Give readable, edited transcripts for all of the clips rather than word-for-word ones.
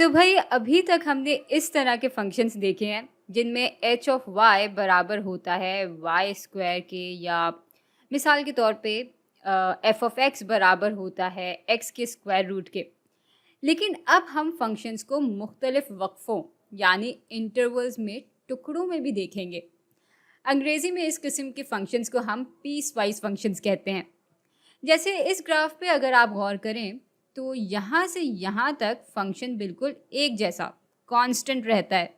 तो भाई अभी तक हमने इस तरह के फंक्शंस देखे हैं जिनमें एच ऑफ वाई बराबर होता है वाई स्क्वायर के, या मिसाल के तौर पे एफ ऑफ एक्स बराबर होता है एक्स के स्क्वायर रूट के। लेकिन अब हम फंक्शंस को मुख्तलिफ वक्फ़ों यानी इंटरवल्स में टुकड़ों में भी देखेंगे। अंग्रेज़ी में इस किस्म के फंक्शंस को हम पीस वाइज फंक्शंस कहते हैं। जैसे इस ग्राफ पे अगर आप गौर करें तो यहाँ से यहाँ तक फंक्शन बिल्कुल एक जैसा कांस्टेंट रहता है,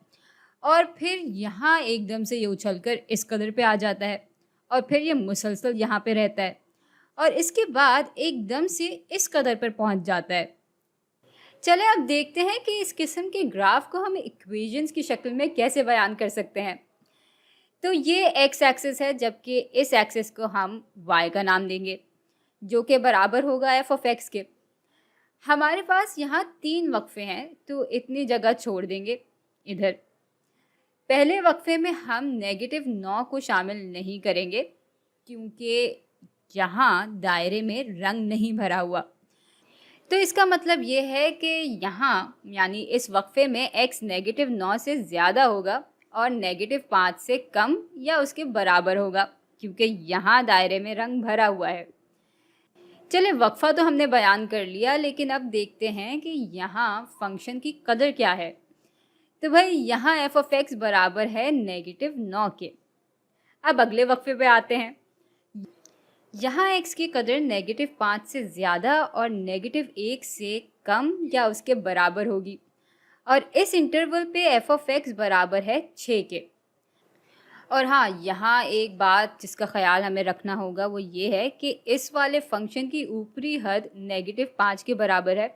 और फिर यहाँ एकदम से ये उछलकर इस कदर पे आ जाता है, और फिर ये मुसलसल यहाँ पे रहता है, और इसके बाद एकदम से इस कदर पर पहुँच जाता है। चले अब देखते हैं कि इस किस्म के ग्राफ को हम इक्वेशंस की शक्ल में कैसे बयान कर सकते हैं। तो ये एक्स एक्सिस है, जबकि इस एक्सिस को हम वाई का नाम देंगे, जो कि बराबर होगा एफ ऑफ एक्स के। हमारे पास यहाँ 3 वक्फे हैं, तो इतनी जगह छोड़ देंगे इधर। पहले वक्फे में हम -9 को शामिल नहीं करेंगे क्योंकि यहाँ दायरे में रंग नहीं भरा हुआ। तो इसका मतलब ये है कि यहाँ यानी इस वक्फे में x -9 से ज़्यादा होगा और -5 से कम या उसके बराबर होगा, क्योंकि यहाँ दायरे में रंग भरा हुआ है। चले वक्फा तो हमने बयान कर लिया, लेकिन अब देखते हैं कि यहाँ फंक्शन की कदर क्या है। तो भाई यहाँ एफ ऑफ एक्स बराबर है -9 के। अब अगले वक्फे पे आते हैं। यहाँ x की कदर -5 से ज़्यादा और -1 से कम या उसके बराबर होगी, और इस इंटरवल पे एफ ऑफ एक्स बराबर है 6 के। और हाँ, यहाँ एक बात जिसका ख्याल हमें रखना होगा वो ये है कि इस वाले फंक्शन की ऊपरी हद -5 के बराबर है,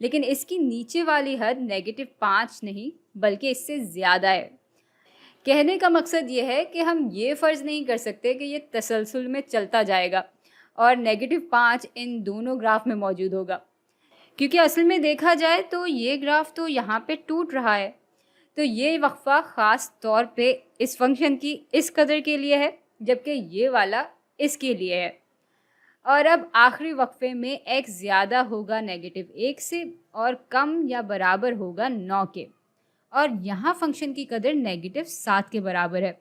लेकिन इसकी नीचे वाली हद -5 नहीं बल्कि इससे ज़्यादा है। कहने का मकसद ये है कि हम ये फ़र्ज़ नहीं कर सकते कि ये तसलसल में चलता जाएगा और -5 इन दोनों ग्राफ में मौजूद होगा, क्योंकि असल में देखा जाए तो ये ग्राफ तो यहाँ पे टूट रहा है। तो ये वक्फ़ा ख़ास तौर पे इस फंक्शन की इस कदर के लिए है, जबकि ये वाला इसके लिए है। और अब आखिरी वक्फे में x ज़्यादा होगा -1 से और कम या बराबर होगा 9 के, और यहाँ फंक्शन की कदर -7 के बराबर है।